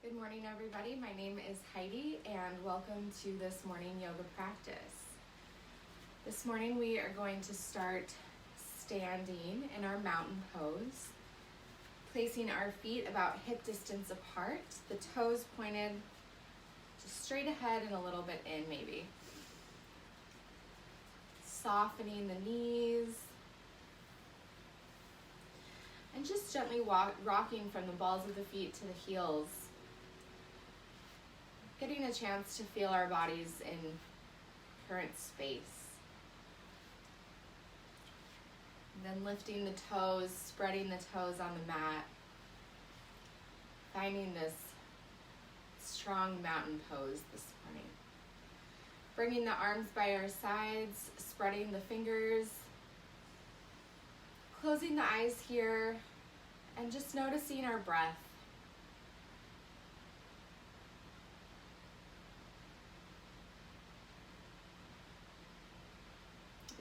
Good morning, everybody. My name is Heidi, and welcome to this morning yoga practice. This morning we are going to start standing in our mountain pose, placing our feet about hip distance apart, the toes pointed just straight ahead and a little bit in maybe. Softening the knees, and just gently rocking from the balls of the feet to the heels. Getting a chance to feel our bodies in current space. And then lifting the toes, spreading the toes on the mat. Finding this strong mountain pose this morning. Bringing the arms by our sides, spreading the fingers. Closing the eyes here and just noticing our breath.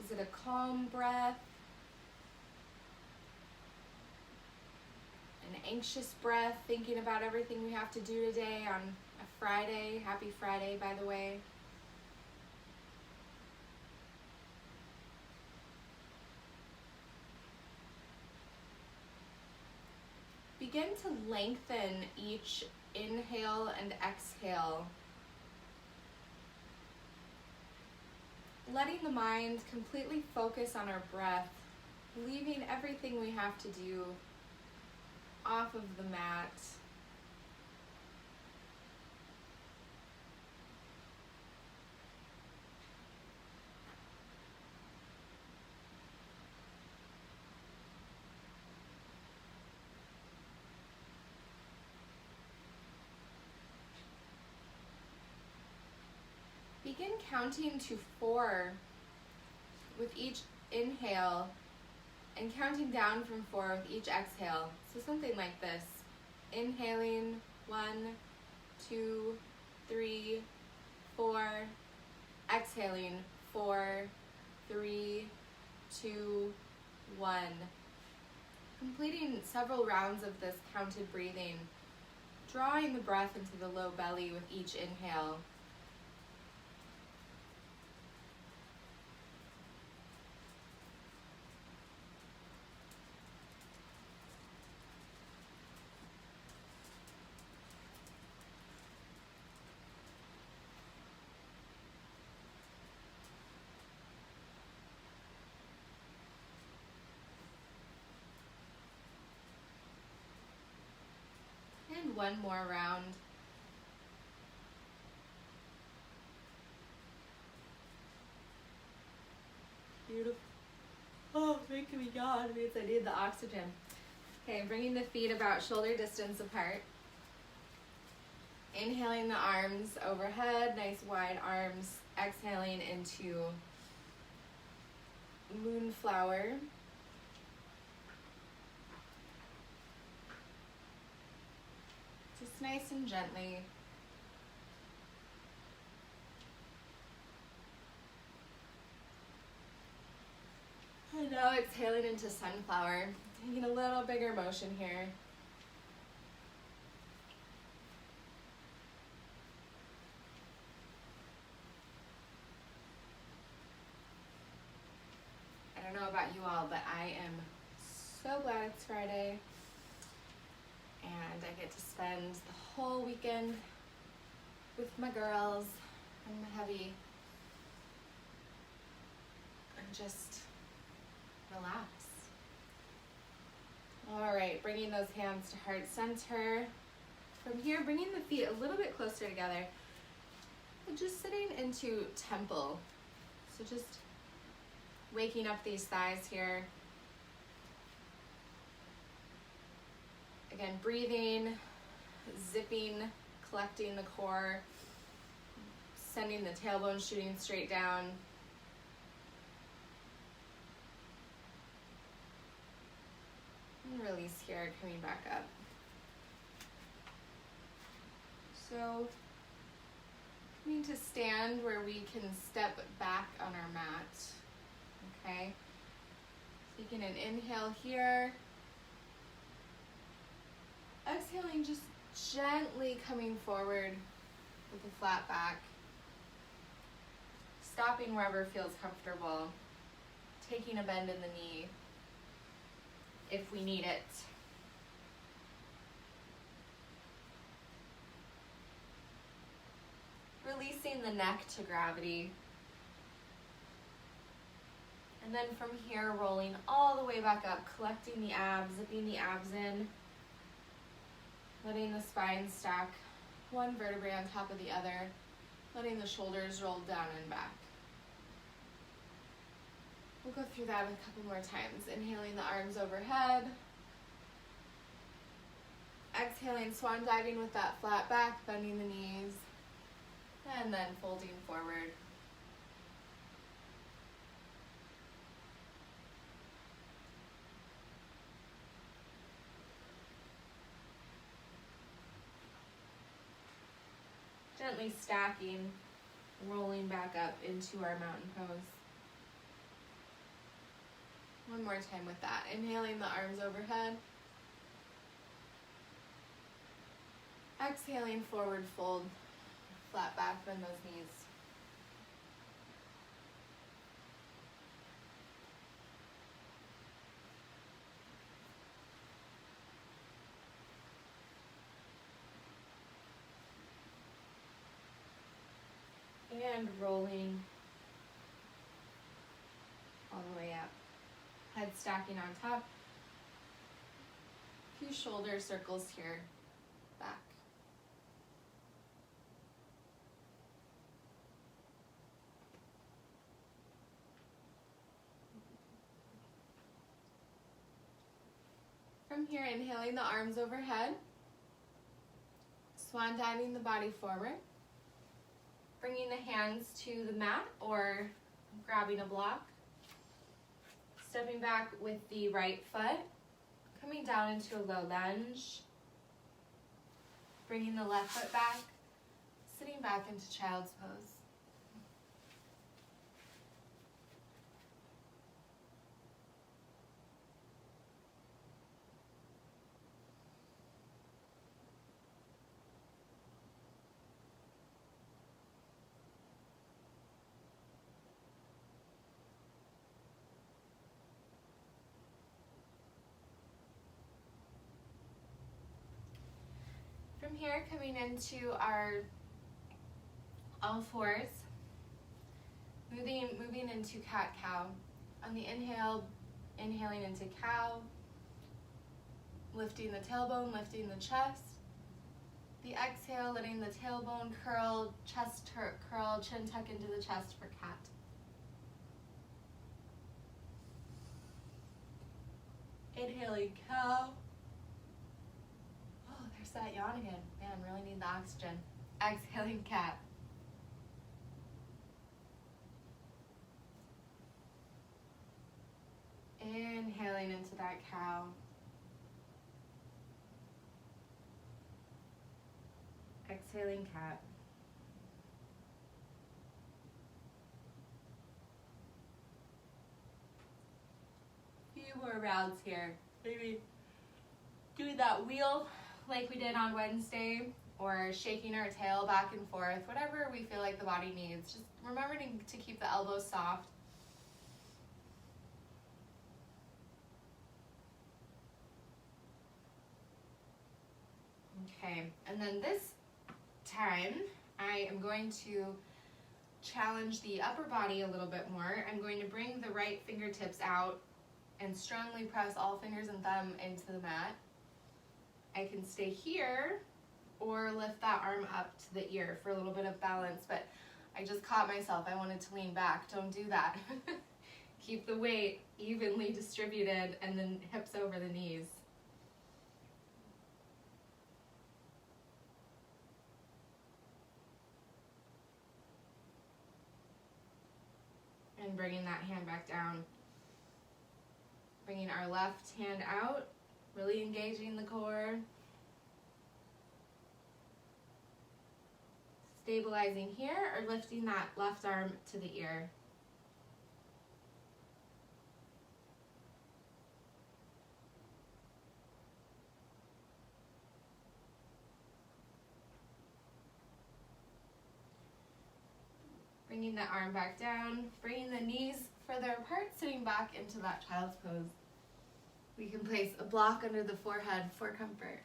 Is it a calm breath? An anxious breath, thinking about everything we have to do today on a Friday? Happy Friday, by the way. Begin to lengthen each inhale and exhale. Letting the mind completely focus on our breath, leaving everything we have to do off of the mat. Begin counting to 4 with each inhale and counting down from 4 with each exhale. So something like this. Inhaling 1, 2, 3, 4. Exhaling 4, 3, 2, 1. Completing several rounds of this counted breathing. Drawing the breath into the low belly with each inhale. And one more round. Beautiful. Oh, making me yawn. It means I need the oxygen. Okay, bringing the feet about shoulder distance apart. Inhaling the arms overhead, nice wide arms. Exhaling into moonflower. Just nice and gently. And now exhaling into sunflower. Taking a little bigger motion here. I don't know about you all, but I am so glad it's Friday. And I get to spend the whole weekend with my girls and my hubby and just relax. All right, bringing those hands to heart center. From here, bringing the feet a little bit closer together. And just sitting into temple. So just waking up these thighs here. Again, breathing, zipping, collecting the core, sending the tailbone shooting straight down. And release here, coming back up. So, coming to stand where we can step back on our mat. Okay? Taking an inhale here. Exhaling, just Gently coming forward with a flat back. Stopping wherever feels comfortable. Taking a bend in the knee if we need it. Releasing the neck to gravity. And then from here, rolling all the way back up, collecting the abs, zipping the abs in, letting the spine stack one vertebrae on top of the other, letting the shoulders roll down and back. We'll go through that a couple more times. Inhaling the arms overhead. Exhaling, swan diving with that flat back, bending the knees, and then folding forward. Gently stacking, rolling back up into our mountain pose. One more time with that. Inhaling the arms overhead. Exhaling, forward fold, flat back, bend those knees. And rolling all the way up. Head stacking on top. A few shoulder circles here, back. From here, inhaling the arms overhead. Swan diving the body forward. Bringing the hands to the mat or grabbing a block. Stepping back with the right foot. Coming down into a low lunge. Bringing the left foot back. Sitting back into child's pose. From here, coming into our all fours, moving into cat-cow. On the inhale, inhaling into cow, lifting the tailbone, lifting the chest. The exhale, letting the tailbone curl, chest curl, chin tuck into the chest for cat. Inhaling cow. Oh, there's that yawn again. Man, really need the oxygen. Exhaling cat. Inhaling into that cow. Exhaling cat. Few more rounds here. Maybe doing that wheel like we did on Wednesday, or shaking our tail back and forth, whatever we feel like the body needs. Just remember to keep the elbows soft. Okay, and then this time, I am going to challenge the upper body a little bit more. I'm going to bring the right fingertips out and strongly press all fingers and thumb into the mat. I can stay here or lift that arm up to the ear for a little bit of balance, but I just caught myself. I wanted to lean back. Don't do that. Keep the weight evenly distributed and then hips over the knees. And bringing that hand back down. Bringing our left hand out, really engaging the core. Stabilizing here or lifting that left arm to the ear. Bringing the arm back down, bringing the knees further apart, sitting back into that child's pose. We can place a block under the forehead for comfort.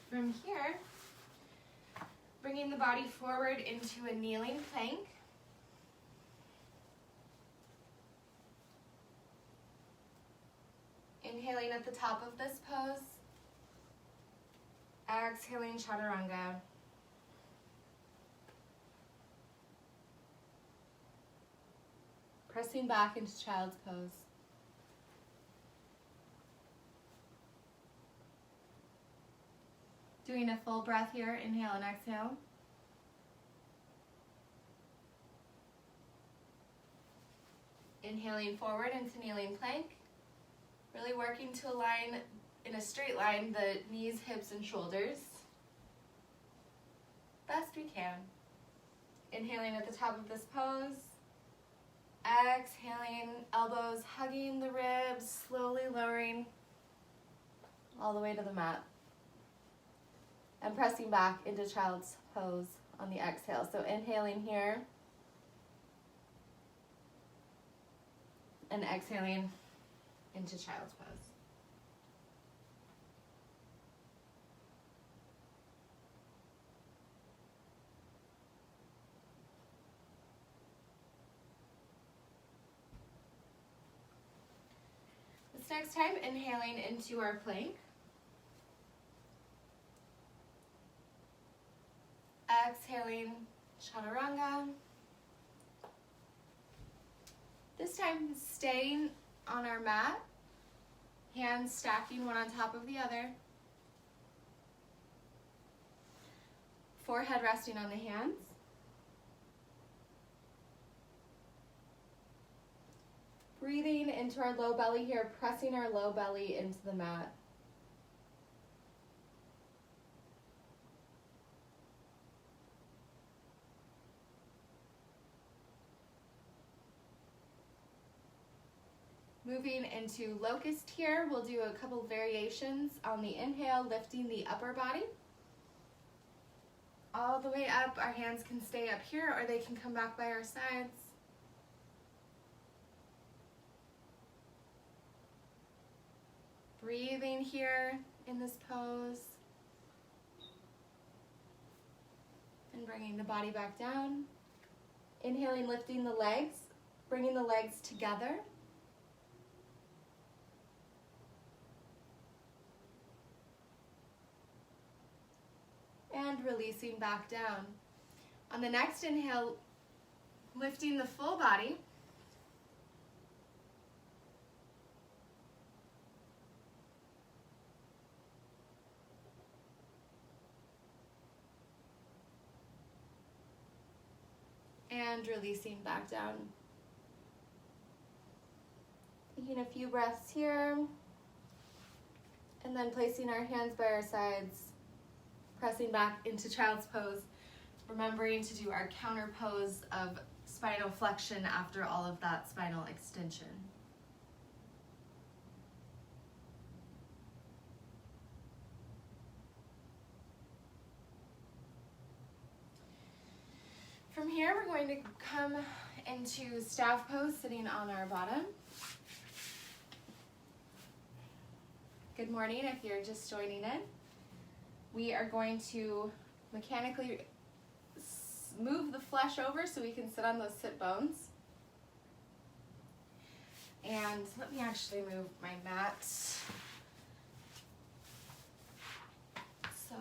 From here, bringing the body forward into a kneeling plank. Inhaling at the top of this pose. Exhaling chaturanga. Pressing back into child's pose. Doing a full breath here, inhale and exhale. Inhaling forward into kneeling plank. Really working to align in a straight line the knees, hips, and shoulders. Best we can. Inhaling at the top of this pose. Exhaling, elbows hugging the ribs, slowly lowering all the way to the mat. And pressing back into child's pose on the exhale. So inhaling here. And exhaling into child's pose. This next time, inhaling into our plank. Exhaling, chaturanga. This time, staying on our mat, hands stacking one on top of the other. Forehead resting on the hands. Breathing into our low belly here, pressing our low belly into the mat. Moving into locust here, we'll do a couple variations on the inhale, lifting the upper body. All the way up, our hands can stay up here or they can come back by our sides. Breathing here in this pose. And bringing the body back down. Inhaling, lifting the legs, bringing the legs together. And releasing back down. On the next inhale, lifting the full body. And releasing back down. Taking a few breaths here. And then placing our hands by our sides. Pressing back into child's pose, remembering to do our counter pose of spinal flexion after all of that spinal extension. From here, we're going to come into staff pose, sitting on our bottom. Good morning if you're just joining in. We are going to mechanically move the flesh over so we can sit on those sit bones. And let me actually move my mat so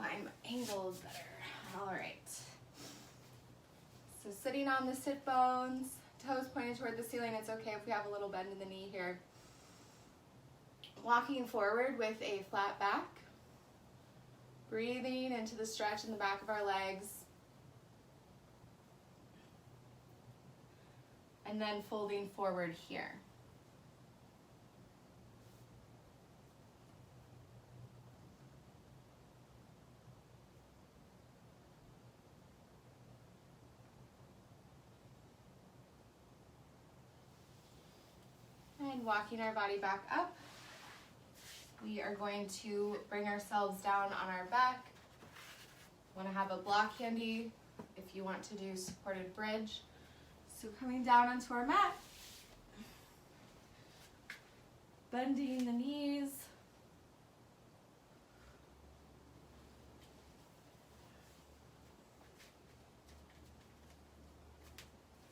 I'm angled better. All right. So sitting on the sit bones, toes pointed toward the ceiling. It's okay if we have a little bend in the knee here. Walking forward with a flat back. Breathing into the stretch in the back of our legs. and then folding forward here. And walking our body back up, we are going to bring ourselves down on our back. Want to have a block handy if you want to do supported bridge. So coming down onto our mat, bending the knees.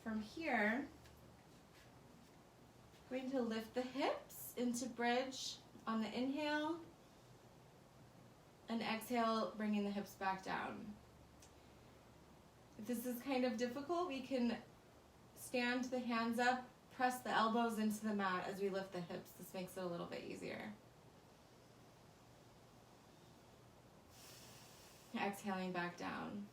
From here, going to lift the hips into bridge on the inhale, and exhale, bringing the hips back down. If this is kind of difficult, we can stand the hands up, press the elbows into the mat as we lift the hips. This makes it a little bit easier. Exhaling back down.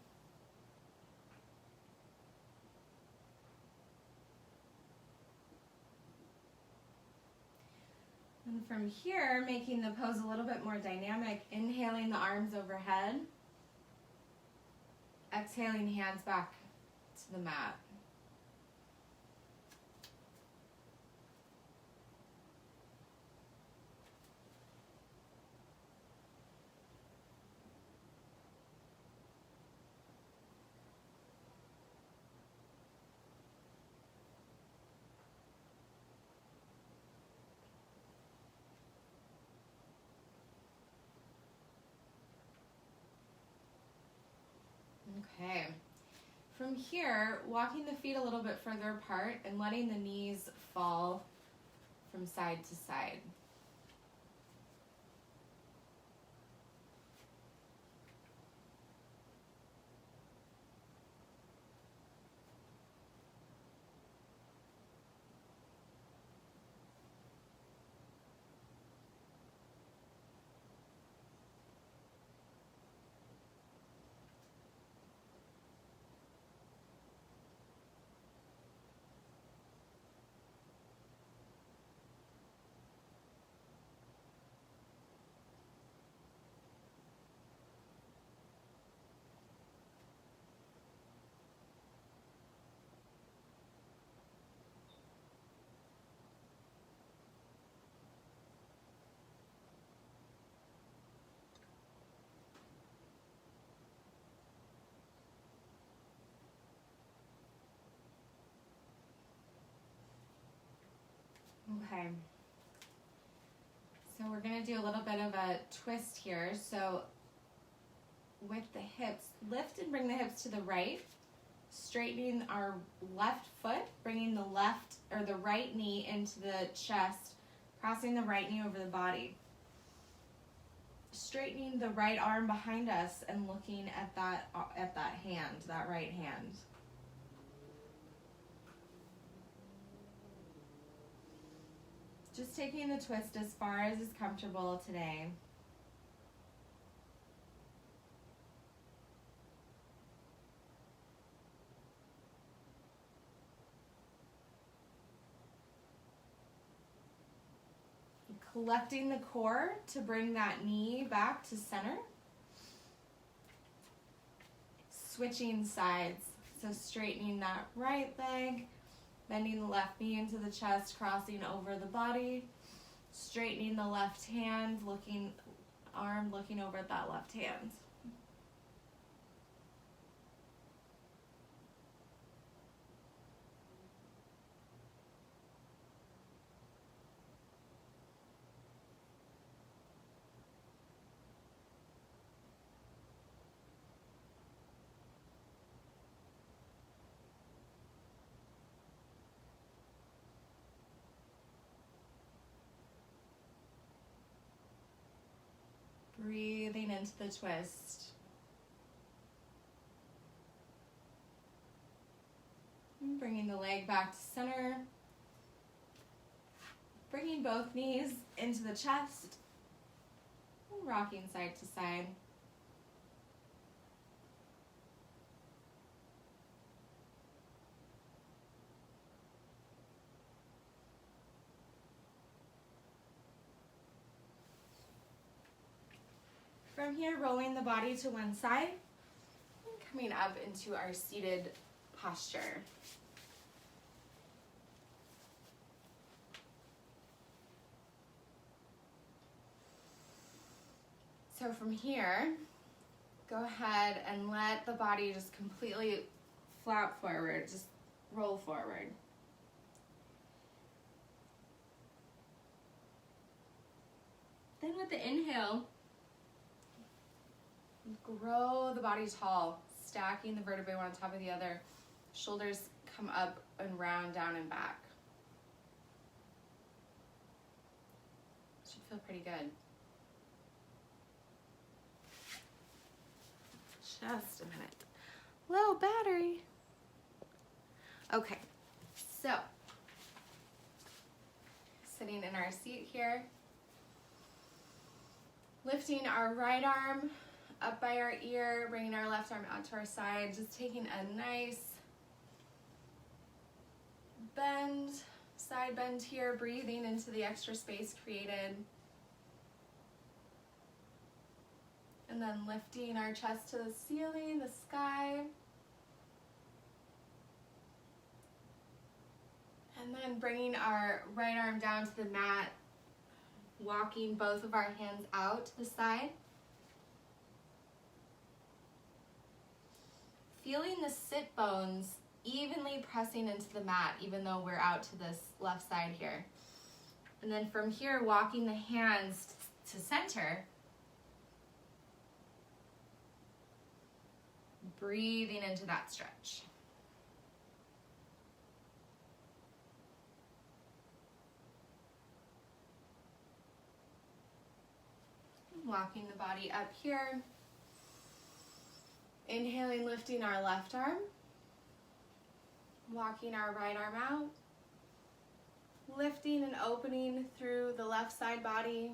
And from here, making the pose a little bit more dynamic, inhaling the arms overhead, exhaling hands back to the mat. Okay, from here, walking the feet a little bit further apart and letting the knees fall from side to side. Okay, so we're going to do a little bit of a twist here. So with the hips, lift and bring the hips to the right, straightening our left foot, bringing the left or the right knee into the chest, crossing the right knee over the body. Straightening the right arm behind us and looking at that hand, that right hand. Just taking the twist as far as is comfortable today. Collecting the core to bring that knee back to center. Switching sides, so straightening that right leg, bending the left knee into the chest, crossing over the body, straightening the left hand, looking over at that left hand. Breathing into the twist. And bringing the leg back to center. Bringing both knees into the chest. And rocking side to side. From here, rolling the body to one side and coming up into our seated posture. So from here, go ahead and let the body just completely flap forward, just roll forward. Then with the inhale, grow the body tall, stacking the vertebrae one on top of the other. Shoulders come up and round, down and back. Should feel pretty good. Just a minute. Low battery. Okay, so sitting in our seat here, lifting our right arm up by our ear, bringing our left arm out to our side, just taking a nice bend, side bend here, breathing into the extra space created. And then lifting our chest to the ceiling, the sky. And then bringing our right arm down to the mat, walking both of our hands out to the side. Feeling the sit bones evenly pressing into the mat, even though we're out to this left side here. And then from here, walking the hands to center. Breathing into that stretch. Walking the body up here. Inhaling, lifting our left arm. Walking our right arm out. Lifting and opening through the left side body.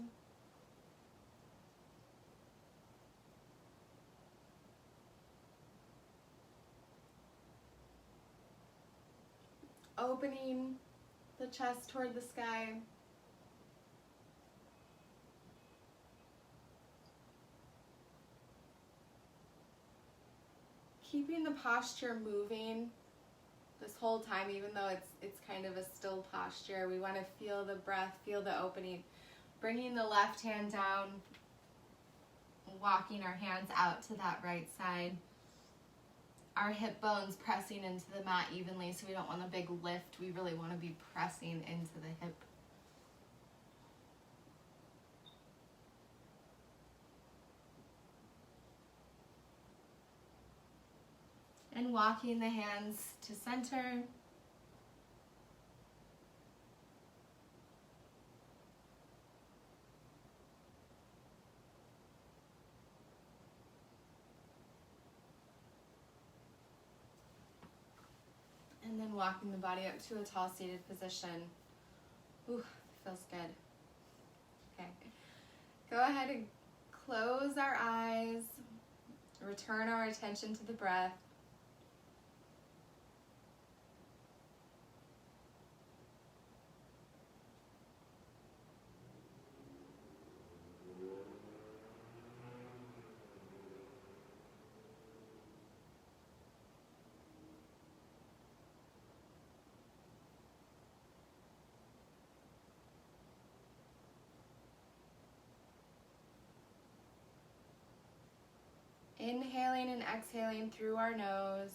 Opening the chest toward the sky. Keeping the posture moving this whole time, even though it's kind of a still posture. We want to feel the breath, feel the opening. Bringing the left hand down, walking our hands out to that right side. Our hip bones pressing into the mat evenly, so we don't want a big lift. We really want to be pressing into the hip. And walking the hands to center. And then walking the body up to a tall seated position. Ooh, feels good. Okay. Go ahead and close our eyes. Return our attention to the breath. Inhaling and exhaling through our nose.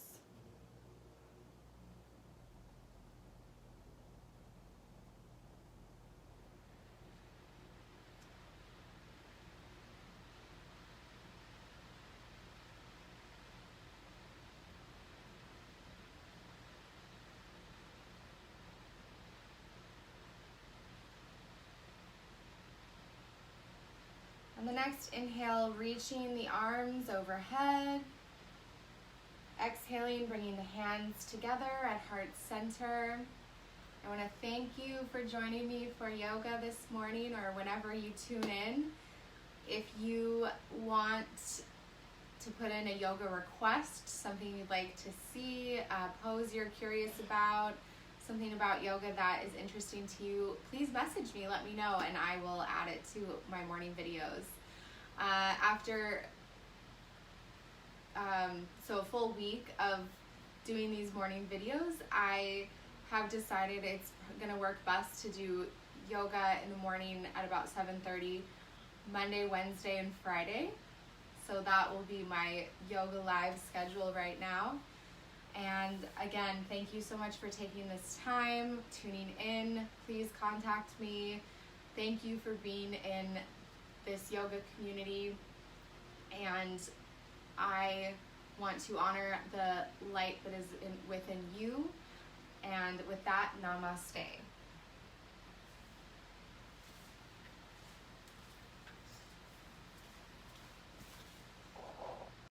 On the next inhale, reaching the arms overhead. Exhaling, bringing the hands together at heart center. I want to thank you for joining me for yoga this morning or whenever you tune in. If you want to put in a yoga request, something you'd like to see, a pose you're curious about, something about yoga that is interesting to you, please message me, let me know, and I will add it to my morning videos. After so a full week of doing these morning videos, I have decided it's gonna work best to do yoga in the morning at about 7:30, Monday, Wednesday, and Friday. So that will be my yoga live schedule right now. And again, thank you so much for taking this time, tuning in. Please contact me. Thank you for being in this yoga community. And I want to honor the light that is within you. And with that, namaste.